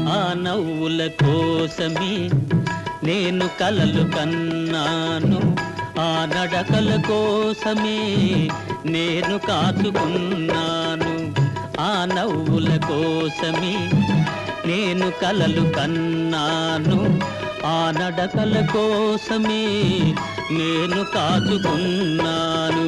ఆ నవ్వుల కోసమే నేను కలలు కన్నాను, ఆ నడకల కోసమే నేను కాచుకున్నాను. ఆ నవ్వుల కోసమే నేను కలలు కన్నాను, ఆ నడకల కోసమే నేను కాచుకున్నాను.